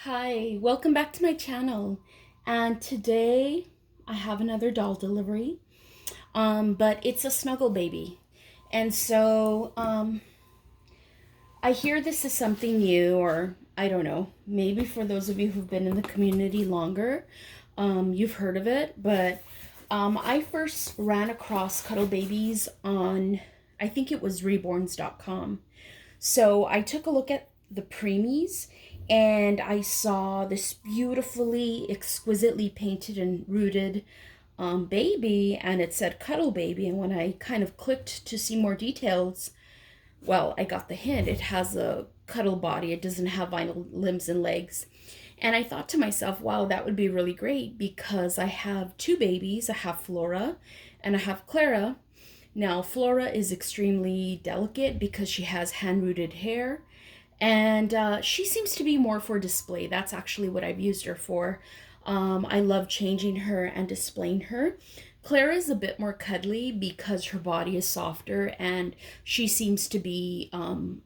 Hi, welcome back to my channel. And today I have another doll delivery, but it's a snuggle baby. And I hear this is something new, or I don't know, maybe for those of you who've been in the community longer, you've heard of it. But I first ran across Cuddle Babies on, I think it was reborns.com. So I took a look at the preemies and I saw this beautifully, exquisitely painted and rooted baby, and it said Cuddle Baby. And when I kind of clicked to see more details, well, I got the hint. It has a cuddle body, it doesn't have vinyl limbs and legs. And I thought to myself, wow, that would be really great because I have two babies. I have Flora and I have Clara. Now, Flora is extremely delicate because she has hand-rooted hair, and she seems to be more for display. That's actually what I've used her for. I love changing her and displaying her. Clara is a bit more cuddly because her body is softer and she seems to be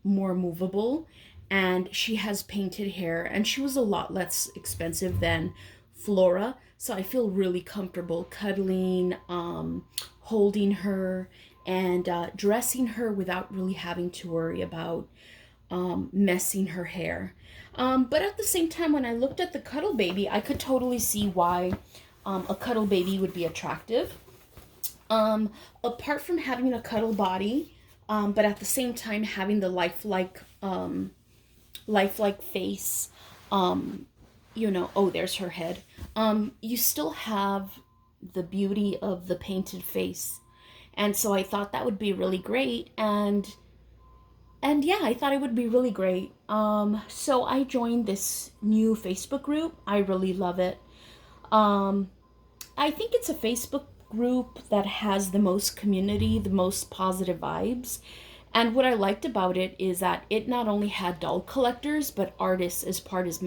more movable, and she has painted hair, and she was a lot less expensive than Flora. So I feel really comfortable cuddling, holding her, and dressing her without really having to worry about messing her hair. But at the same time, when I looked at the Cuddle Baby, I could totally see why a Cuddle Baby would be attractive. Apart from having a cuddle body, but at the same time having the lifelike face, oh, there's her head. You still have the beauty of the painted face. And so I thought that would be really great. And yeah, I thought it would be really great. So I joined this new Facebook group. I really love it. I think it's a Facebook group that has the most community, the most positive vibes. And what I liked about it is that it not only had doll collectors, but artists as part of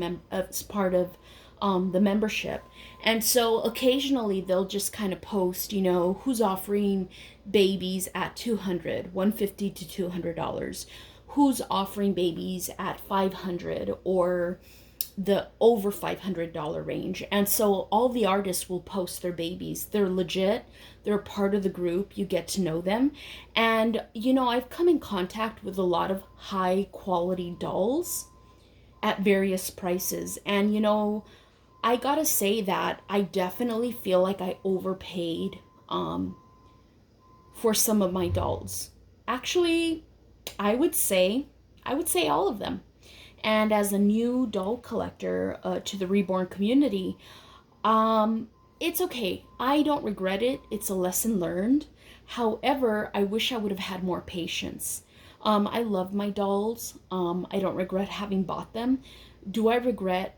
the membership. And so occasionally they'll just kind of post, who's offering babies at $150 to $200, who's offering babies at $500 or the over $500 range. And so all the artists will post their babies. They're legit. They're part of the group. You get to know them. And, I've come in contact with a lot of high quality dolls at various prices. And, I gotta say that I definitely feel like I overpaid for some of my dolls. Actually, I would say all of them. And as a new doll collector to the Reborn community, it's okay. I don't regret it. It's a lesson learned. However, I wish I would have had more patience. I love my dolls. I don't regret having bought them. Do I regret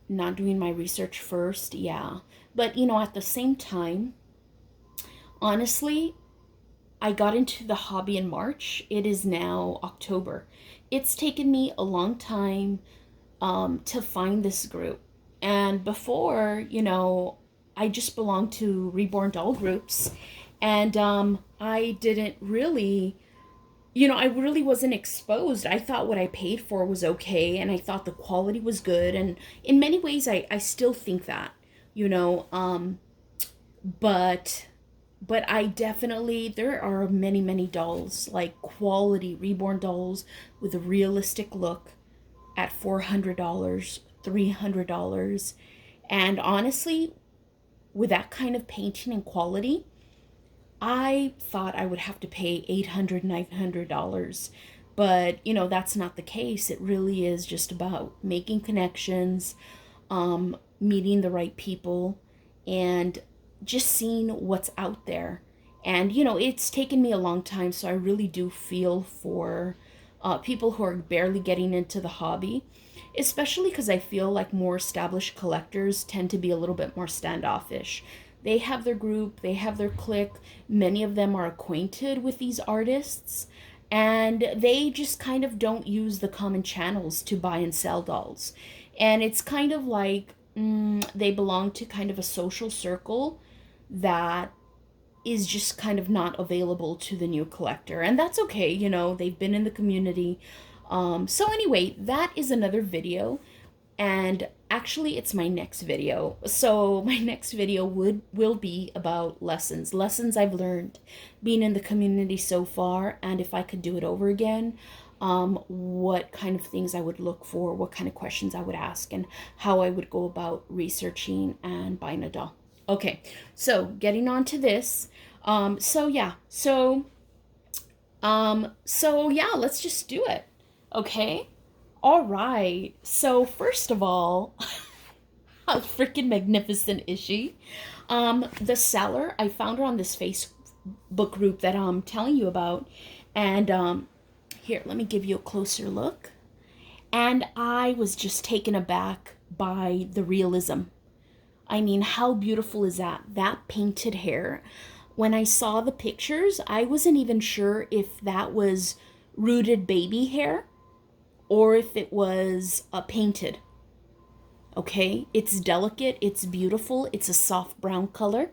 not doing my research first? Yeah. But, at the same time, honestly, I got into the hobby in March. It is now October. It's taken me a long time to find this group. And before, I just belonged to Reborn doll groups. And I didn't really, I really wasn't exposed. I thought what I paid for was okay. And I thought the quality was good. And in many ways, I still think that, but I definitely, there are many, many dolls, like quality Reborn dolls with a realistic look at $400, $300. And honestly, with that kind of painting and quality, I thought I would have to pay $800, $900. But, that's not the case. It really is just about making connections, meeting the right people, and just seeing what's out there. And it's taken me a long time, so I really do feel for people who are barely getting into the hobby, especially because I feel like more established collectors tend to be a little bit more standoffish. They have their group, they have their clique, many of them are acquainted with these artists, and they just kind of don't use the common channels to buy and sell dolls. And it's kind of like they belong to kind of a social circle that is just kind of not available to the new collector. And that's okay, they've been in the community. So anyway, that is another video. And actually it's my next video. So my next video will be about lessons I've learned being in the community so far, and if I could do it over again, what kind of things I would look for, what kind of questions I would ask, and how I would go about researching and buying a doll. Okay, so getting on to this. So yeah, let's just do it. Okay. All right. So first of all, how freaking magnificent is she? The seller, I found her on this Facebook group that I'm telling you about, and here, let me give you a closer look. And I was just taken aback by the realism. I mean, how beautiful is that? That painted hair. When I saw the pictures, I wasn't even sure if that was rooted baby hair or if it was painted. Okay, it's delicate, it's beautiful, it's a soft brown color.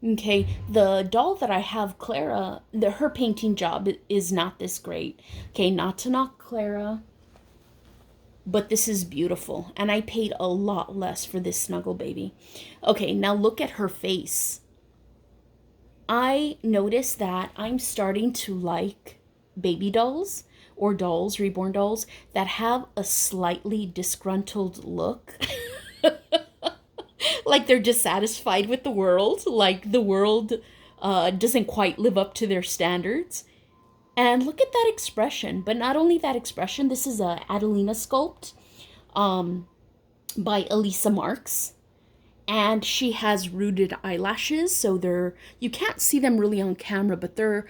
Okay, the doll that I have, Clara, her painting job is not this great. Okay, not to knock Clara, but this is beautiful, and I paid a lot less for this snuggle baby. Okay, now look at her face. I noticed that I'm starting to like baby dolls or dolls, reborn dolls, that have a slightly disgruntled look. Like they're dissatisfied with the world, like the world doesn't quite live up to their standards. And look at that expression. But not only that expression, this is a Adelina sculpt by Elisa Marx. And she has rooted eyelashes, so you can't see them really on camera, but they're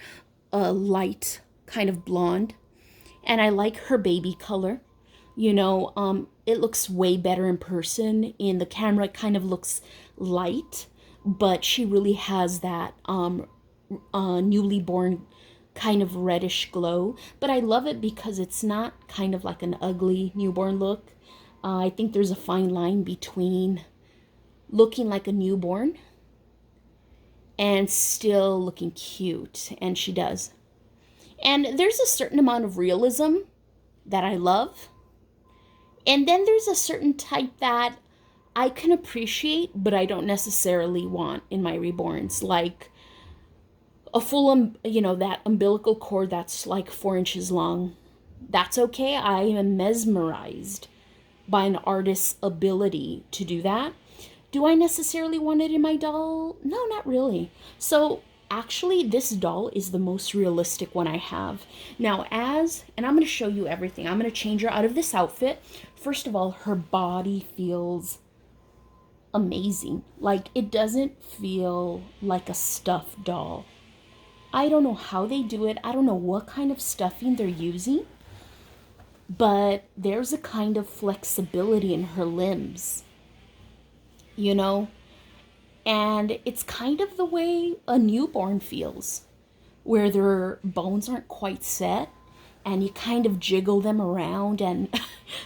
a light kind of blonde. And I like her baby color. You know, it looks way better in person. In the camera, it kind of looks light, but she really has that newly born kind of reddish glow. But I love it because it's not kind of like an ugly newborn look. I think there's a fine line between looking like a newborn and still looking cute, and she does. And there's a certain amount of realism that I love. And then there's a certain type that I can appreciate, but I don't necessarily want in my reborns. Like a full, that umbilical cord that's like 4 inches long. That's okay. I am mesmerized by an artist's ability to do that. Do I necessarily want it in my doll? No, not really. So actually, this doll is the most realistic one I have. Now, and I'm going to show you everything. I'm going to change her out of this outfit. First of all, her body feels amazing. Like, it doesn't feel like a stuffed doll. I don't know how they do it. I don't know what kind of stuffing they're using. But there's a kind of flexibility in her limbs. You know? And it's kind of the way a newborn feels, where their bones aren't quite set and you kind of jiggle them around and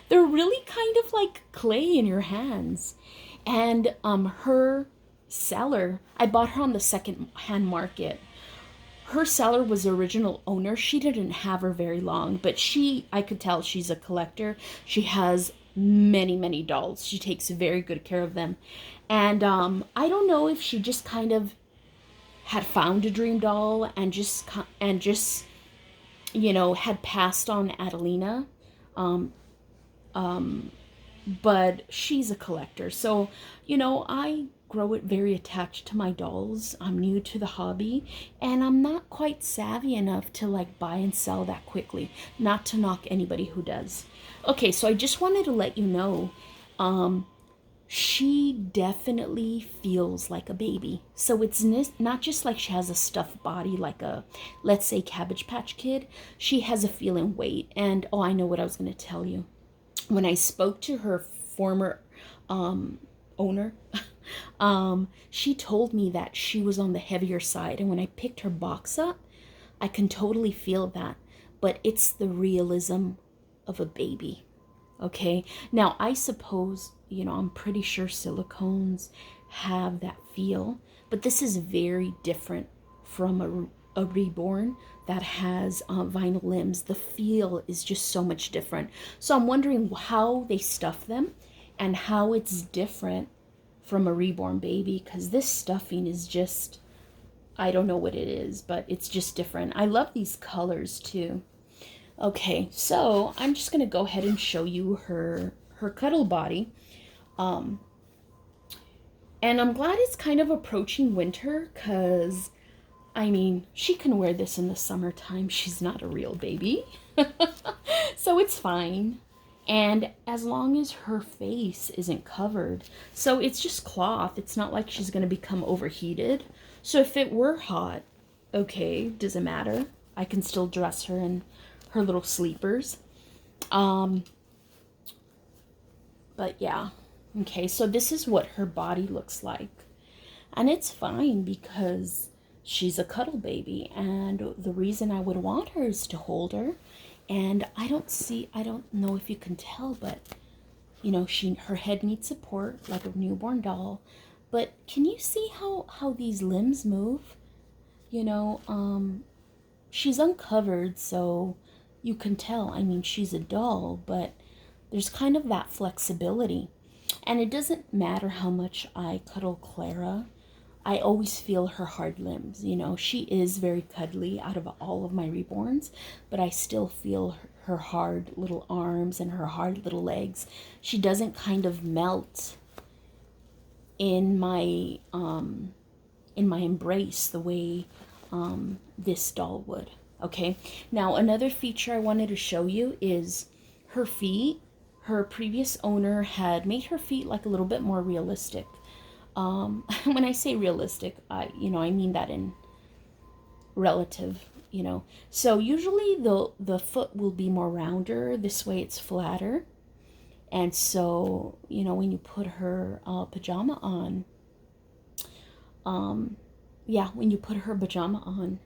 they're really kind of like clay in your hands. And her seller, I bought her on the second-hand market. Her seller was the original owner. She didn't have her very long, but I could tell she's a collector. She has many, many dolls. She takes very good care of them. And I don't know if she just kind of had found a dream doll and just had passed on Adelina. But she's a collector. So, I grow it very attached to my dolls. I'm new to the hobby and I'm not quite savvy enough to like buy and sell that quickly. Not to knock anybody who does. Okay, so I just wanted to let you know, she definitely feels like a baby. So it's not just like she has a stuffed body like a, let's say, Cabbage Patch Kid. She has a feeling weight. And, I know what I was going to tell you. When I spoke to her former owner, she told me that she was on the heavier side. And when I picked her box up, I can totally feel that. But it's the realism of a baby. Okay, now I suppose, I'm pretty sure silicones have that feel, but this is very different from a Reborn that has vinyl limbs, the feel is just so much different. So I'm wondering how they stuff them and how it's different from a Reborn baby, because this stuffing is just, I don't know what it is, but it's just different. I love these colors too. Okay, so I'm just gonna go ahead and show you her Cuddle body. And I'm glad it's kind of approaching winter, because I mean, she can wear this in the summertime. She's not a real baby. So it's fine. And as long as her face isn't covered. So it's just cloth. It's not like she's going to become overheated. So if it were hot, okay, doesn't matter. I can still dress her in her little sleepers. But yeah. Okay, so this is what her body looks like. And it's fine because she's a cuddle baby, and the reason I would want her is to hold her. And I don't know if you can tell, but you know, her head needs support like a newborn doll. But can you see how these limbs move? You know, she's uncovered, so you can tell. I mean, she's a doll, but there's kind of that flexibility. And it doesn't matter how much I cuddle Clara, I always feel her hard limbs. You know, she is very cuddly out of all of my Reborns, but I still feel her hard little arms and her hard little legs. She doesn't kind of melt in my embrace the way this doll would. Okay, now another feature I wanted to show you is her feet. Her previous owner had made her feet like a little bit more realistic. When I say realistic, I mean that in relative, you know. So usually the foot will be more rounder. This way it's flatter. And so, you know, when you put her pajama on, when you put her pajama on,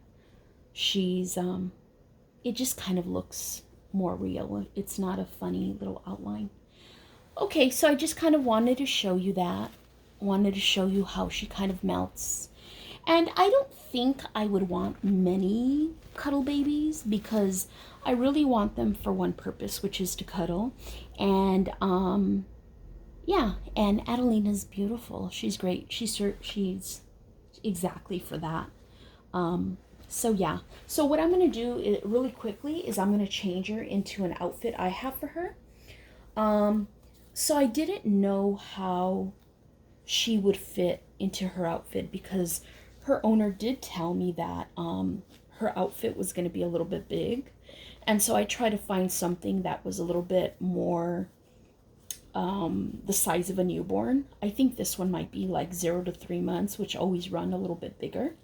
she's, it just kind of looks more real. It's not a funny little outline. Okay, so I just kind of wanted to show you that. Wanted to show you how she kind of melts. And I don't think I would want many cuddle babies, because I really want them for one purpose, which is to cuddle. And yeah, and Adelina's beautiful. She's great. She's exactly for that. So yeah. So what I'm going to do really quickly is I'm going to change her into an outfit I have for her. So I didn't know how she would fit into her outfit, because her owner did tell me that her outfit was going to be a little bit big. And so I tried to find something that was a little bit more the size of a newborn. I think this one might be like 0 to 3 months, which always run a little bit bigger.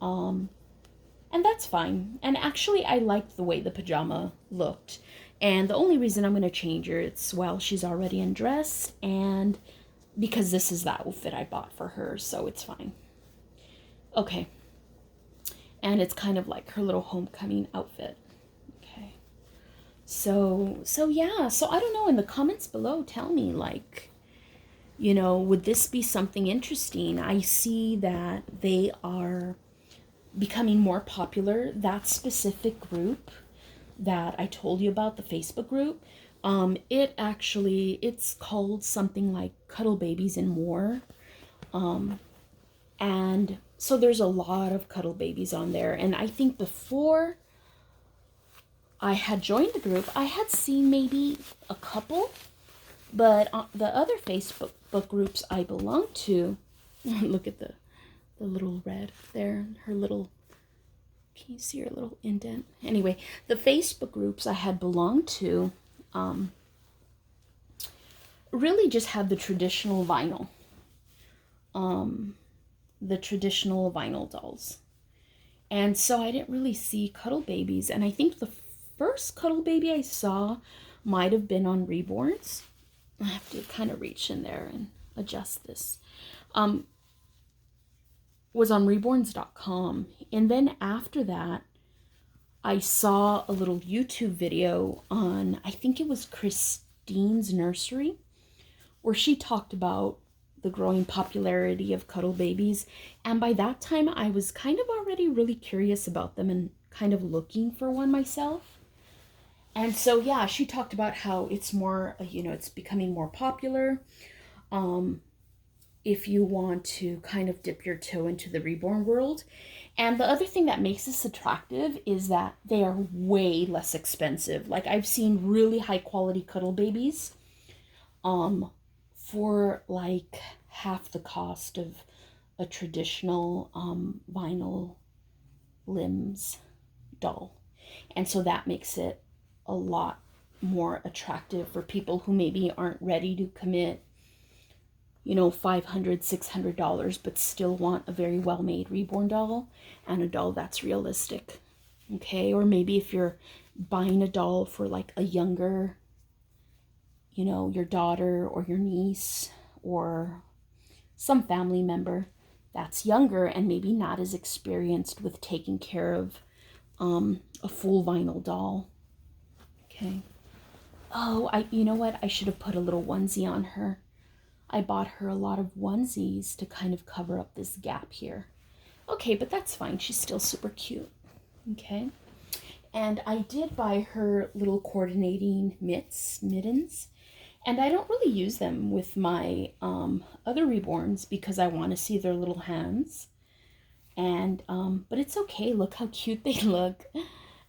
And that's fine. And actually, I liked the way the pajama looked. And the only reason I'm going to change her, it's while she's already undressed, and because this is the outfit I bought for her, so it's fine. Okay. And it's kind of like her little homecoming outfit. Okay. So yeah. So I don't know, in the comments below, tell me, like, you know, would this be something interesting? I see that they are becoming more popular. That specific group that I told you about, the Facebook group, it's called something like Cuddle Babies and More. And so there's a lot of cuddle babies on there. And I think before I had joined the group, I had seen maybe a couple, but the other Facebook groups I belong to, look at the little red there, her little, can you see her little indent? Anyway, the Facebook groups I had belonged to really just had the traditional vinyl. The traditional vinyl dolls. And so I didn't really see cuddle babies. And I think the first cuddle baby I saw might have been on Reborns. I have to kind of reach in there and adjust this. Was on reborns.com. And then after that, I saw a little YouTube video on, I think it was Christine's Nursery, where she talked about the growing popularity of cuddle babies. And by that time, I was kind of already really curious about them and kind of looking for one myself. And so, yeah, she talked about how it's more, it's becoming more popular. If you want to kind of dip your toe into the Reborn world. And the other thing that makes this attractive is that they are way less expensive. Like, I've seen really high quality cuddle babies for like half the cost of a traditional vinyl limbs doll. And so that makes it a lot more attractive for people who maybe aren't ready to commit $500, $600, but still want a very well-made Reborn doll and a doll that's realistic. Okay, or maybe if you're buying a doll for like a younger, your daughter or your niece or some family member that's younger and maybe not as experienced with taking care of a full vinyl doll. Okay. Oh, you know what? I should have put a little onesie on her. I bought her a lot of onesies to kind of cover up this gap here. Okay, but that's fine. She's still super cute. Okay. And I did buy her little coordinating mittens. And I don't really use them with my other Reborns because I want to see their little hands. And, but it's okay. Look how cute they look.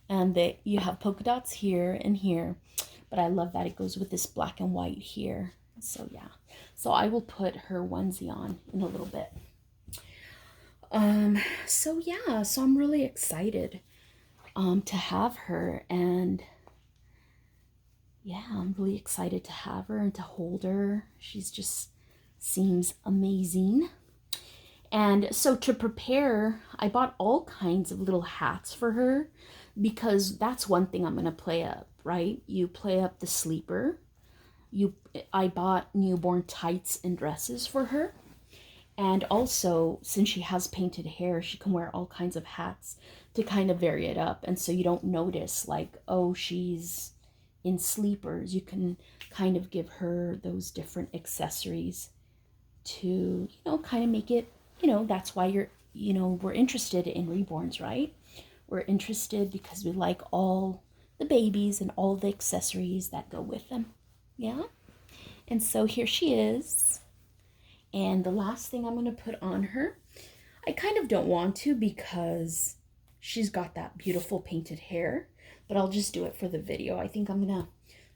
And you have polka dots here and here. But I love that it goes with this black and white here. So yeah. So I will put her onesie on in a little bit. So yeah, so I'm really excited to have her, and yeah, I'm really excited to have her and to hold her. She's just seems amazing. And so to prepare, I bought all kinds of little hats for her because that's one thing I'm going to play up, right? You play up the sleeper. I bought newborn tights and dresses for her. And also, since she has painted hair, she can wear all kinds of hats to kind of vary it up. And so you don't notice like, oh, she's in sleepers. You can kind of give her those different accessories to, kind of make it, that's why we're interested in Reborns, right? We're interested because we like all the babies and all the accessories that go with them. Yeah. And so here she is. And the last thing I'm going to put on her, I kind of don't want to because she's got that beautiful painted hair, but I'll just do it for the video. I think I'm going to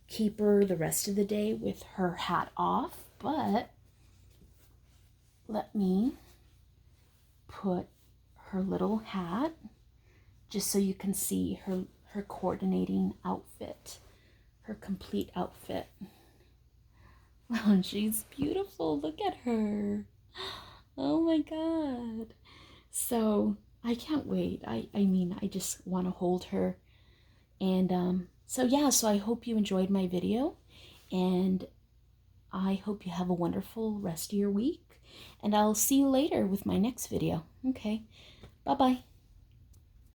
keep her the rest of the day with her hat off, but let me put her little hat just so you can see her coordinating outfit, her complete outfit. Oh, she's beautiful. Look at her. Oh my God. So I can't wait. I mean, I just want to hold her. And so yeah, so I hope you enjoyed my video, and I hope you have a wonderful rest of your week, and I'll see you later with my next video. Okay. Bye-bye.